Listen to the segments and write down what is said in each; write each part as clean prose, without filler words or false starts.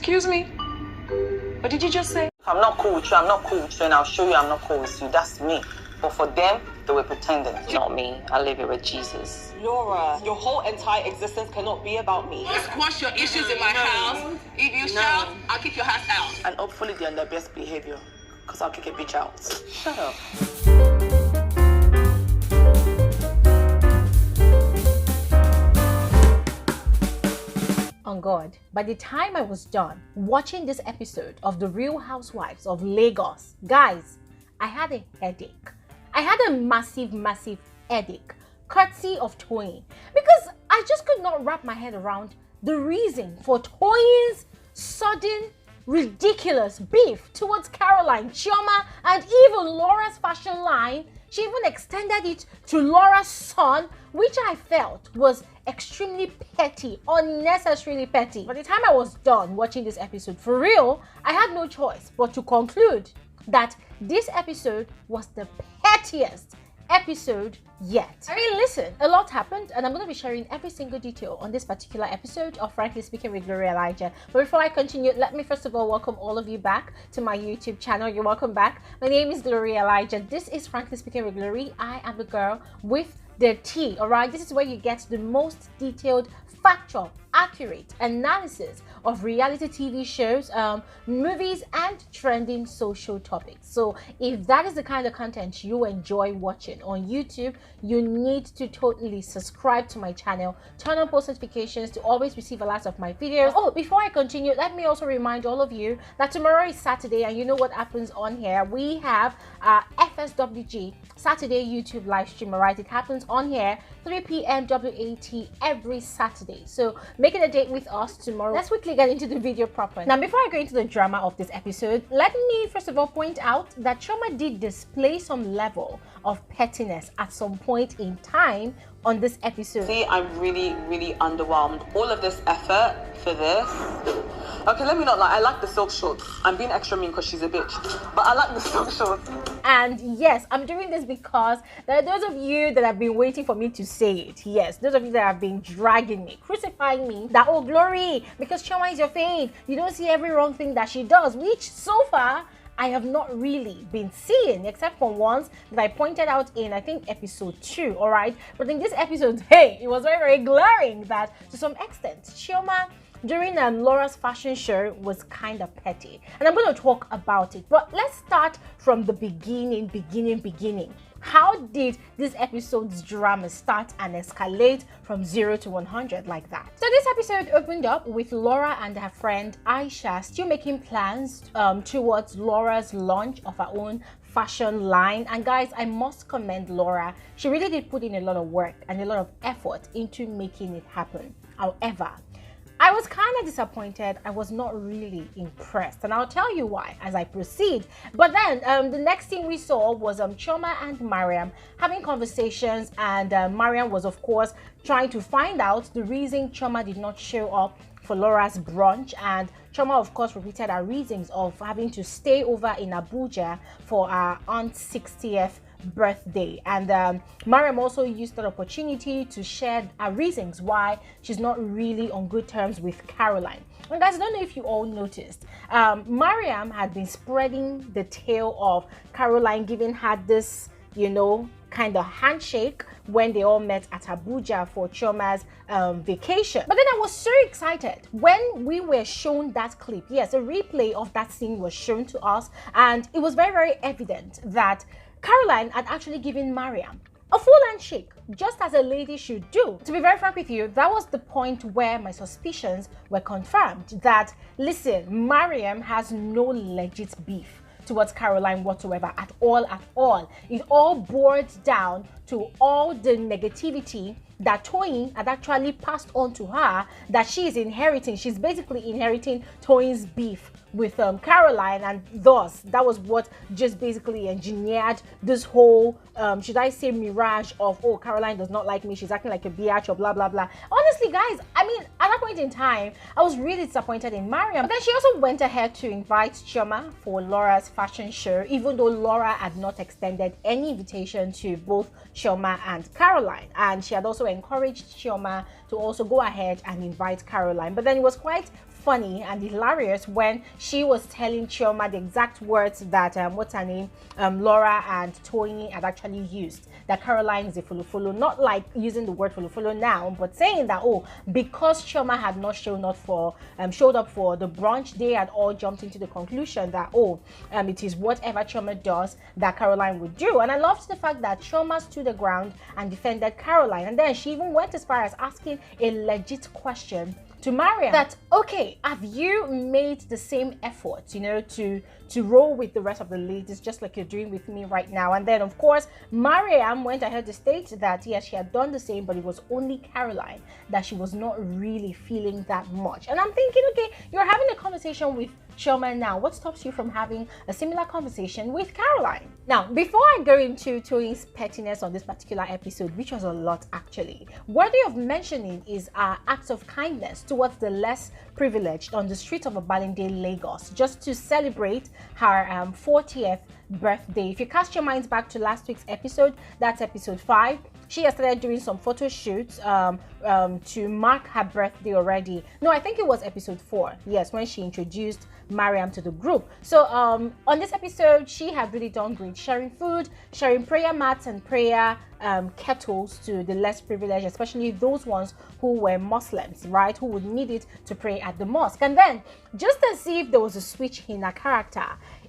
Excuse me? What did you just say? If I'm not cool with you, I'm not cool with you, and I'll show you I'm not cool with you. That's me. But for them, they were pretending. Not me. I live here with Jesus. Laura, your whole entire existence cannot be about me. Squash your issues in my house. If you shout, I'll kick your house out. And hopefully they're on their best behavior, because I'll kick a bitch out. Shut up. On God, by the time I was done watching this episode of the Real Housewives of Lagos, guys, I had a headache. I had a massive headache, courtesy of Toyin, because I just could not wrap my head around the reason for Toyin's sudden, ridiculous beef towards Caroline, Chioma, and even Laura's fashion line. She even extended it to Laura's son, which I felt was extremely petty, unnecessarily petty. By the time I was done watching this episode, for real, I had no choice but to conclude that this episode was the pettiest episode yet. I mean, listen, a lot happened, and I'm going to be sharing every single detail on this particular episode of Frankly Speaking with Gloria Elijah. But before I continue, let me first of all welcome all of you back to my YouTube channel. You're welcome back. My name is Gloria Elijah. This is Frankly Speaking with Gloria. I am the girl with the tea. All right, this is where you get the most detailed, factual, accurate analysis of reality TV shows, movies, and trending social topics. So if that is the kind of content you enjoy watching on YouTube, you need to totally subscribe to my channel, turn on post notifications to always receive alerts of my videos. Oh, before I continue, let me also remind all of you that tomorrow is Saturday, and you know what happens on here. We have FSWG Saturday YouTube live stream. All right, it happens on here 3 p.m. WAT every Saturday. So make it a date with us tomorrow. Let's quickly get into the video proper. Now, before I go into the drama of this episode, let me first of all point out that Chioma did display some level of pettiness at some point in time on this episode. See, I'm really underwhelmed. All of this effort for this. Okay, let me not lie. I like the silk shorts. I'm being extra mean because she's a bitch, but I like the silk shorts. And yes, I'm doing this because there are those of you that have been waiting for me to say it. Yes, those of you that have been dragging me, crucifying me, that, oh, Glory, because Chioma is your fave, you don't see every wrong thing that she does, which so far I have not really been seeing, except for once that I pointed out in, I think, episode 2, all right? But in this episode, hey, it was very glaring that to some extent, Chioma during Laura's fashion show was kind of petty, and I'm going to talk about it. But let's start from the beginning. How did this episode's drama start and escalate from 0 to 100 like that? So this episode opened up with Laura and her friend Aisha still making plans towards Laura's launch of her own fashion line. And guys, I must commend Laura. She really did put in a lot of work and a lot of effort into making it happen. However, I was kind of disappointed. I was not really impressed, and I'll tell you why as I proceed. But then the next thing we saw was Chioma and Mariam having conversations, and Mariam was of course trying to find out the reason Chioma did not show up for Laura's brunch, and Chioma of course repeated her reasons of having to stay over in Abuja for her aunt's 60th birthday. And Mariam also used that opportunity to share her reasons why she's not really on good terms with Caroline. And guys, I don't know if you all noticed, Mariam had been spreading the tale of Caroline giving her this, you know, kind of handshake when they all met at Abuja for Chioma's vacation. But then I was so excited when we were shown that clip. Yes, a replay of that scene was shown to us, and it was very evident that Caroline had actually given Mariam a full handshake, just as a lady should do. To be very frank with you, that was the point where my suspicions were confirmed that, listen, Mariam has no legit beef towards Caroline whatsoever at all. It all boiled down to all the negativity that Toyin had actually passed on to her, that she is inheriting. She's basically inheriting Toyin's beef with Caroline, and thus that was what just basically engineered this whole should I say mirage of, oh, Caroline does not like me, she's acting like a biatch, or blah blah blah. Honestly guys, I mean, at that point in time I was really disappointed in Mariam. But then she also went ahead to invite Chioma for Laura's fashion show, even though Laura had not extended any invitation to both Chioma and Caroline, and she had also encouraged Chioma to also go ahead and invite Caroline. But then it was quite funny and hilarious when she was telling Chioma the exact words that what's her name, Laura and Toyin had actually used. That Caroline is a follow. Not like using the word follow now, but saying that, oh, because Chioma had not showed up for the brunch, they had all jumped into the conclusion that, oh, it is whatever Chioma does that Caroline would do. And I loved the fact that Chioma stood the ground and defended Caroline, and then she even went as far as asking a legit question to Mariam that, okay, have you made the same effort, you know, to roll with the rest of the ladies just like you're doing with me right now? And then of course Mariam went ahead to state that yes, she had done the same, but it was only Caroline that she was not really feeling that much. And I'm thinking, okay, you're having a conversation with Chioma now. What stops you from having a similar conversation with Caroline? Now, before I go into Toyin's pettiness on this particular episode, which was a lot actually, worthy of mentioning is our acts of kindness towards the less privileged on the streets of Obalende, Lagos, just to celebrate her 40th birthday. If you cast your minds back to last week's episode, that's episode 5, she has started doing some photo shoots to mark her birthday already. No, I think it was episode 4, yes, when she introduced Mariam to the group. So on this episode, she had really done great, sharing food, sharing prayer mats and prayer kettles to the less privileged, especially those ones who were Muslims, right, who would need it to pray at the mosque. And then, just as if there was a switch in her character,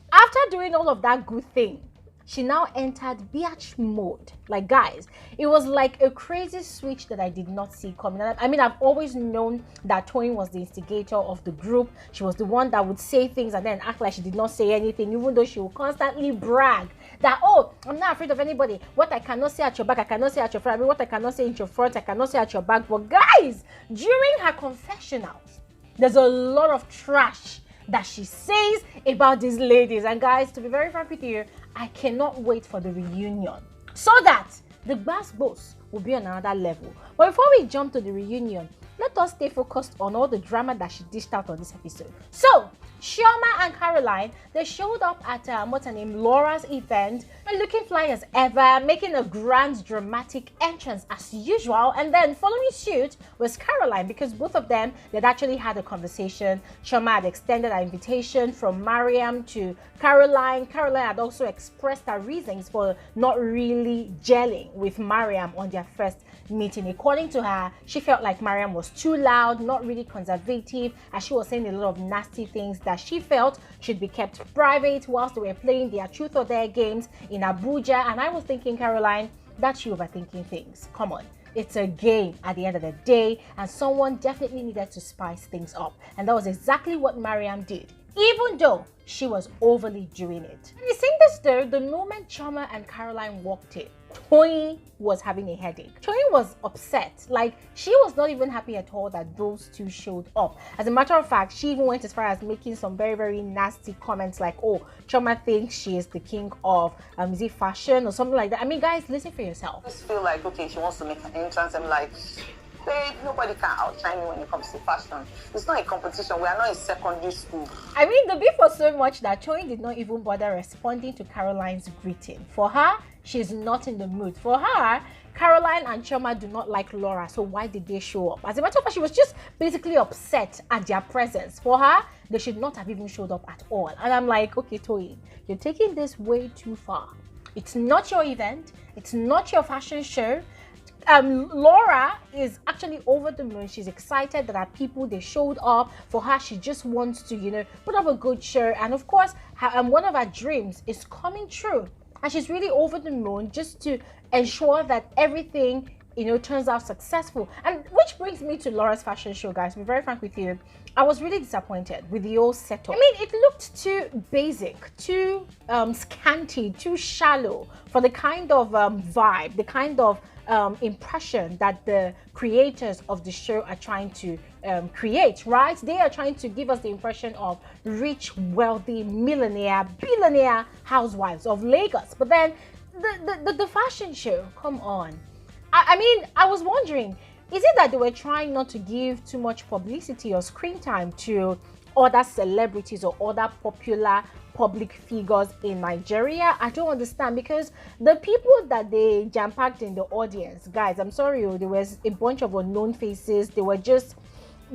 after doing all of that good thing, she now entered biatch mode. Like, guys, it was like a crazy switch that I did not see coming. I mean, I've always known that Toyin was the instigator of the group. She was the one that would say things and then act like she did not say anything, even though she would constantly brag that, oh, I'm not afraid of anybody. What I cannot say at your back, I cannot say at your front. I mean, what I cannot say in your front, I cannot say at your back. But guys, during her confessionals, there's a lot of trash that she says about these ladies. And guys, to be very frank with you, I cannot wait for the reunion so that the bass boss will be on another level. But before we jump to the reunion, let us stay focused on all the drama that she dished out on this episode. So Chioma and Caroline, they showed up at what's her name, Laura's event, looking fly as ever, making a grand dramatic entrance as usual. And then following suit was Caroline, because both of them, they'd actually had a conversation. Chioma had extended an invitation from Mariam to Caroline. Caroline had also expressed her reasons for not really gelling with Mariam on their first meeting. According to her, she felt like Mariam was too loud, not really conservative, as she was saying a lot of nasty things that she felt should be kept private whilst they were playing their truth or dare games in Abuja. And I was thinking, Caroline, that's you overthinking things. Come on. It's a game at the end of the day, and someone definitely needed to spice things up. And that was exactly what Mariam did, even though she was overly doing it. And you think this though, the moment Chioma and Caroline walked in, Toyin was having a headache. Toyin was upset. Like, she was not even happy at all that those two showed up. As a matter of fact, she even went as far as making some very, very nasty comments like, oh, Chioma thinks she is the king of is it fashion or something like that. I mean, guys, listen for yourself. I just feel like, okay, she wants to make an entrance. I'm like, babe, nobody can outshine me when it comes to fashion. It's not a competition. We are not in secondary school. I mean, the beef was so much that Toyin did not even bother responding to Caroline's greeting. For her, she's not in the mood. For her, Caroline and Chioma do not like Laura, so why did they show up? As a matter of fact, she was just basically upset at their presence. For her, they should not have even showed up at all. And I'm like, okay, Toyin, you're taking this way too far. It's not your event. It's not your fashion show. Laura is actually over the moon. She's excited that her people, they showed up. For her, she just wants to, you know, put up a good show. And of course, one of her dreams is coming true. And she's really over the moon just to ensure that everything, you know, turns out successful. And which brings me to Laura's fashion show, guys. To be very frank with you, I was really disappointed with the old setup. I mean, it looked too basic, too scanty, too shallow for the kind of vibe, the kind of impression that the creators of the show are trying to create, right? They are trying to give us the impression of rich, wealthy, millionaire, billionaire housewives of Lagos. But then the fashion show, come on. I mean, I was wondering, is it that they were trying not to give too much publicity or screen time to other celebrities or other popular public figures in Nigeria? I don't understand, because the people that they jam-packed in the audience, guys, I'm sorry, there was a bunch of unknown faces. They were just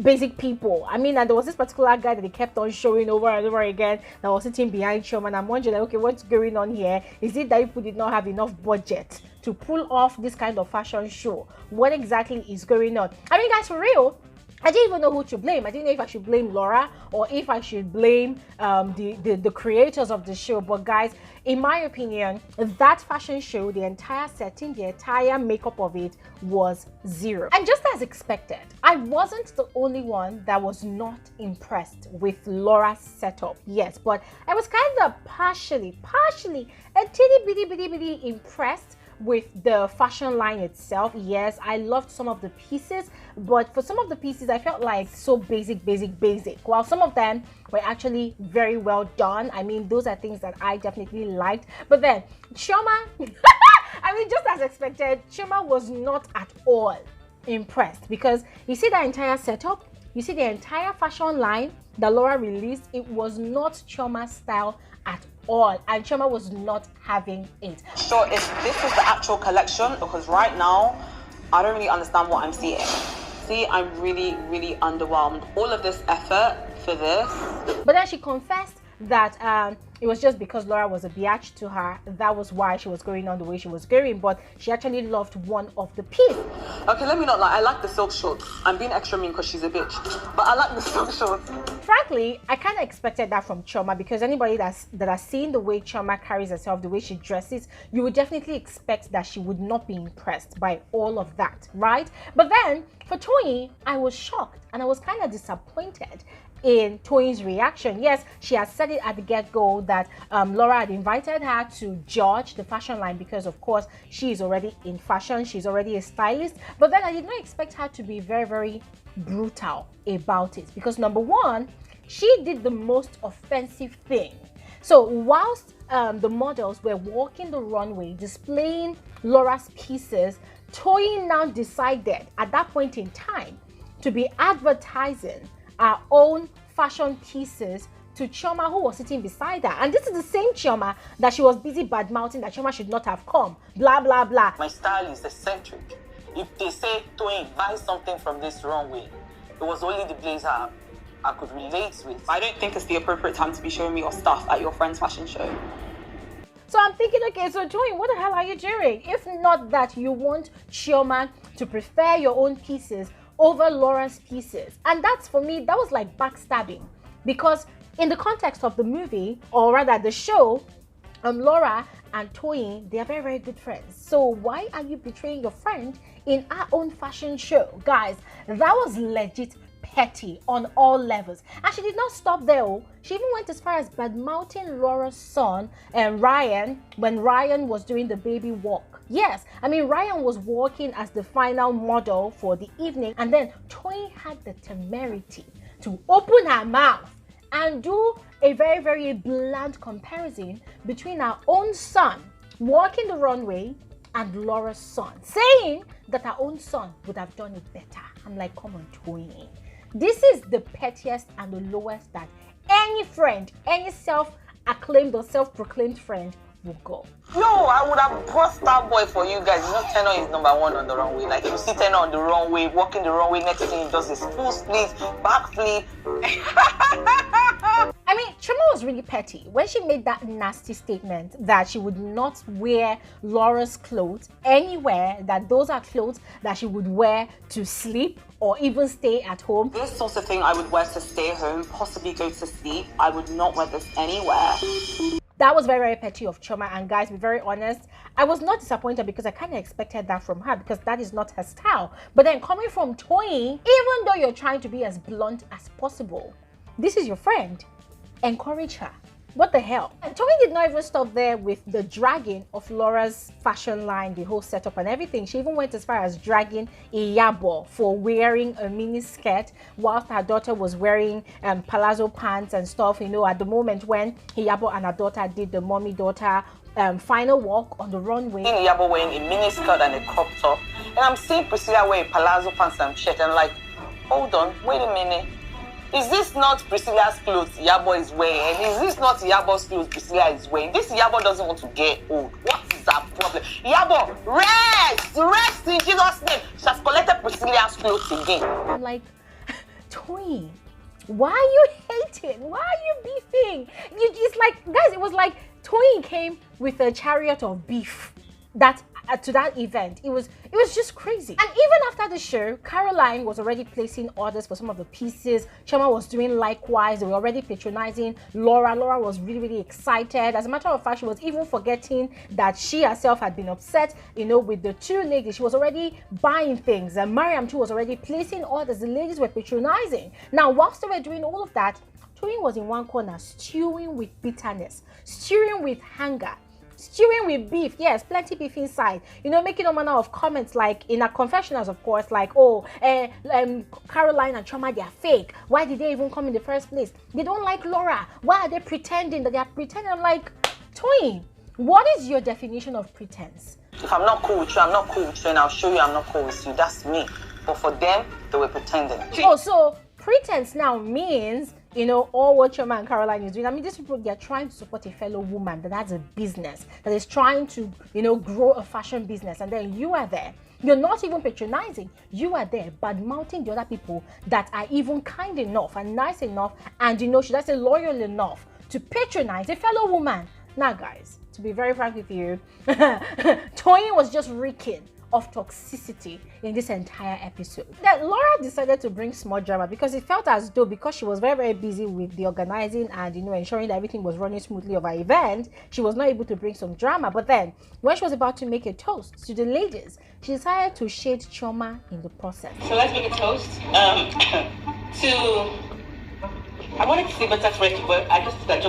basic people. I mean, and there was this particular guy that they kept on showing over and over again that was sitting behind Chioma, and I'm wondering, like, okay, what's going on here? Is it that people did not have enough budget to pull off this kind of fashion show? What exactly is going on? I mean, guys, for real, I didn't even know who to blame. I didn't know if I should blame Laura or if I should blame the creators of the show. But guys, in my opinion, that fashion show, the entire setting, the entire makeup of it was zero. And just as expected, I wasn't the only one that was not impressed with Laura's setup. Yes, but I was kind of partially, a teeny bitty impressed with the fashion line itself. Yes, I loved some of the pieces, but for some of the pieces I felt like so basic, while some of them were actually very well done. I mean, those are things that I definitely liked. But then Chioma I mean, just as expected, Chioma was not at all impressed, because you see that entire setup, you see the entire fashion line that Laura released, it was not Chioma's style at all, and Chioma was not having it. Sure, if this is the actual collection, because right now I don't really understand what I'm seeing. See, I'm really underwhelmed. All of this effort for this. But then she confessed that it was just because Laura was a biatch to her. That was why she was going on the way she was going, but she actually loved one of the pieces. Okay, let me not lie, I like the silk shorts. I'm being extra mean because she's a bitch, but I like the silk shorts. Frankly, I kind of expected that from Chioma, because anybody that has seen the way Chioma carries herself, the way she dresses, you would definitely expect that she would not be impressed by all of that, right? But then for Toyin, I was shocked and I was kind of disappointed in Toyin's reaction. Yes, she has said it at the get-go that Laura had invited her to judge the fashion line because, of course, she is already in fashion, she's already a stylist. But then I did not expect her to be very brutal about it, because number one, she did the most offensive thing. So whilst the models were walking the runway displaying Laura's pieces, Toyin now decided at that point in time to be advertising our own fashion pieces to Chioma, who was sitting beside her. And this is the same Chioma that she was busy bad-mouthing that Chioma should not have come, blah blah blah. My style is eccentric. If they say, Toyin, buy something from this runway, it was only the blazer I could relate with. I don't think it's the appropriate time to be showing me your stuff at your friend's fashion show. So I'm thinking, okay, so Toyin, what the hell are you doing? If not that you want Chioma to prefer your own pieces over Laura's pieces. And that's, for me, that was like backstabbing, because in the context of the movie, or rather the show, Laura and Toyin, they are very good friends. So why are you betraying your friend in our own fashion show? Guys, that was legit petty on all levels. And she did not stop there. She even went as far as bad-mouthing Laura's son and Ryan when Ryan was doing the baby walk. Yes, I mean, Ryan was walking as the final model for the evening, and then Toyin had the temerity to open her mouth and do a very bland comparison between our own son walking the runway and Laura's son, saying that our own son would have done it better. I'm like, come on, Toyin. This is the pettiest and the lowest that any friend, any self-acclaimed or self-proclaimed friend will go. No, I would have bust that boy for you guys. You know, Tiannah is number one on the runway. Like, you see Tiannah on the runway, walking the runway, next thing he does is full split, back flip. I mean, Chioma was really petty when she made that nasty statement that she would not wear Laura's clothes anywhere, that those are clothes that she would wear to sleep or even stay at home. This sort of thing I would wear to stay home, possibly go to sleep. I would not wear this anywhere. That was very petty of Chioma, and guys, be very honest, I was not disappointed because I kind of expected that from her, because that is not her style. But then coming from Toyin, even though you're trying to be as blunt as possible, this is your friend. Encourage her. What the hell? And Toyin did not even stop there with the dragging of Laura's fashion line, the whole setup and everything. She even went as far as dragging Iyabo for wearing a mini skirt whilst her daughter was wearing palazzo pants and stuff, you know, at the moment when Iyabo and her daughter did the mommy-daughter final walk on the runway. Iyabo wearing a mini skirt and a crop top, and I'm seeing Priscilla wearing palazzo pants and shirt, and I'm like, hold on, wait a minute. Is this not Priscilla's clothes Iyabo is wearing? And is this not Iyabo's clothes Priscilla is wearing? This Iyabo doesn't want to get old. What is that problem? Iyabo, rest in Jesus' name. She has collected Priscilla's clothes again. I'm like, Toyin, why are you hating? Why are you beefing? It's like, guys, it was like Toyin came with a chariot of beef that to that event. It was just crazy. And even after the show, Caroline was already placing orders for some of the pieces. Chioma was doing likewise. They were already patronizing Laura. Laura was really excited. As a matter of fact, she was even forgetting that she herself had been upset, with the two ladies. She was already buying things, and Mariam too was already placing orders. The ladies were patronizing. Now, whilst they were doing all of that, Toyin was in one corner stewing with bitterness, stewing with anger, stewing with beef. Yes, plenty beef inside, making all manner of comments, like in her confessionals, of course, like, Caroline and Chioma, they are fake. Why did they even come in the first place? They don't like Laura. Why are they pretending that they are pretending? I'm like, Toyin, what is your definition of pretense? If I'm not cool with you, I'm not cool with you, and I'll show you I'm not cool with you. That's me. But for them, they were pretending. Oh, so pretense now means, all what Chioma and Caroline is doing. I mean, these people, they're trying to support a fellow woman that has a business, that is trying to, grow a fashion business. And then you are there. You're not even patronizing. You are there bad-mouthing the other people that are even kind enough and nice enough and, should I say loyal enough to patronize a fellow woman. Now, guys, to be very frank with you, Toyin was just reeking of toxicity in this entire episode. That Laura decided to bring small drama because it felt as though, because she was very busy with the organizing and ensuring that everything was running smoothly of her event, she was not able to bring some drama. But then when she was about to make a toast to the ladies, she decided to shade Chioma in the process. So let's make a toast to... I wanted to say but that's right, but I just got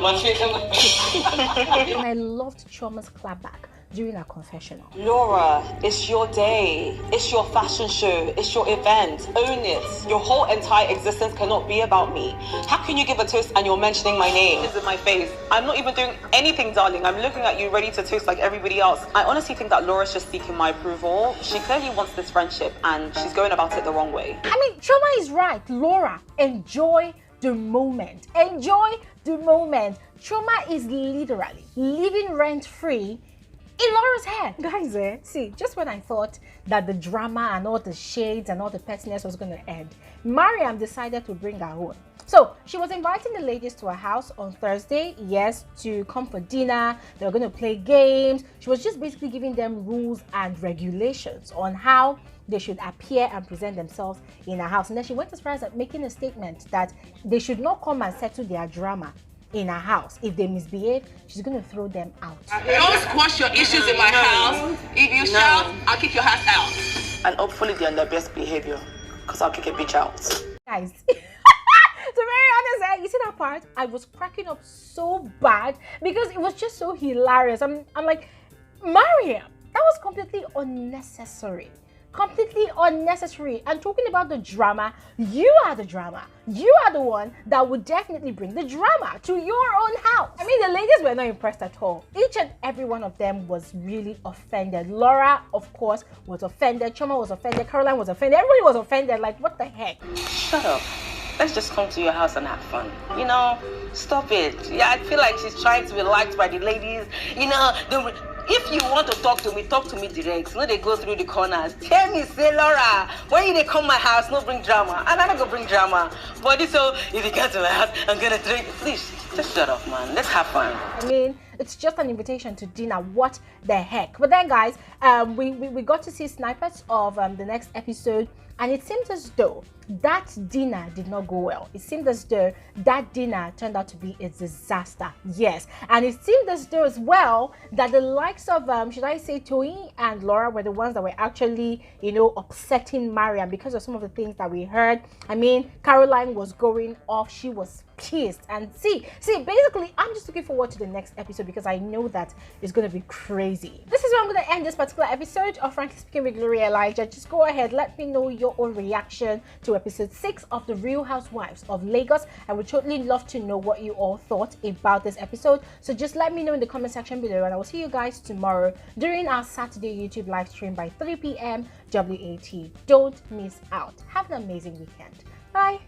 And I loved Chioma's clapback during our confessional. Laura, it's your day. It's your fashion show. It's your event. Own it. Your whole entire existence cannot be about me. How can you give a toast and you're mentioning my name? It's in my face. I'm not even doing anything, darling. I'm looking at you ready to toast like everybody else. I honestly think that Laura's just seeking my approval. She clearly wants this friendship and she's going about it the wrong way. I mean, Chioma is right. Laura, enjoy the moment. Enjoy the moment. Chioma is literally living rent-free in Laura's head. Guys, see, just when I thought that the drama and all the shades and all the pettiness was going to end, Mariam decided to bring her own. So she was inviting the ladies to her house on Thursday, yes, to come for dinner. They were going to play games. She was just basically giving them rules and regulations on how they should appear and present themselves in her house. And then she went as far as making a statement that they should not come and settle their drama in her house. If they misbehave, she's going to throw them out. Don't squash your issues in my house. If you shout, I'll kick your ass out. And hopefully they're on their best behavior, because I'll kick a bitch out. Guys, to be very honest, you see that part? I was cracking up so bad because it was just so hilarious. I'm like, Mariam, that was completely unnecessary. Completely unnecessary. And talking about the drama, you are the drama. You are the one that would definitely bring the drama to your own house. I mean, the ladies were not impressed at all. Each and every one of them was really offended. Laura, of course, was offended. Chioma was offended. Caroline was offended. Everybody was offended. Like, what the heck? Shut up. Let's just come to your house and have fun. Stop it. Yeah, I feel like she's trying to be liked by the ladies. If you want to talk to me direct. They go through the corners. Tell me, say, Laura, when you come my house, no bring drama. And I'm not gonna bring drama. But so if you come to my house, I'm gonna drink. Please, just shut up, man. Let's have fun. I mean, it's just an invitation to dinner. What the heck? But then, guys, we got to see snippets of the next episode, and it seems as though that dinner did not go well. It seemed as though that dinner turned out to be a disaster. Yes, and it seemed as though as well that the likes of should I say Toyin and Laura were the ones that were actually upsetting Mariam because of some of the things that we heard. I mean, Caroline was going off. She was pissed. And see, basically, I'm just looking forward to the next episode because I know that it's going to be crazy. This is where I'm going to end this particular episode of Frankly Speaking with Gloria Elijah. Just go ahead, let me know your own reaction to episode 6 of the Real Housewives of Lagos. I would totally love to know what you all thought about this episode. So just let me know in the comment section below, and I will see you guys tomorrow during our Saturday YouTube live stream by 3 p.m. WAT. Don't miss out. Have an amazing weekend. Bye.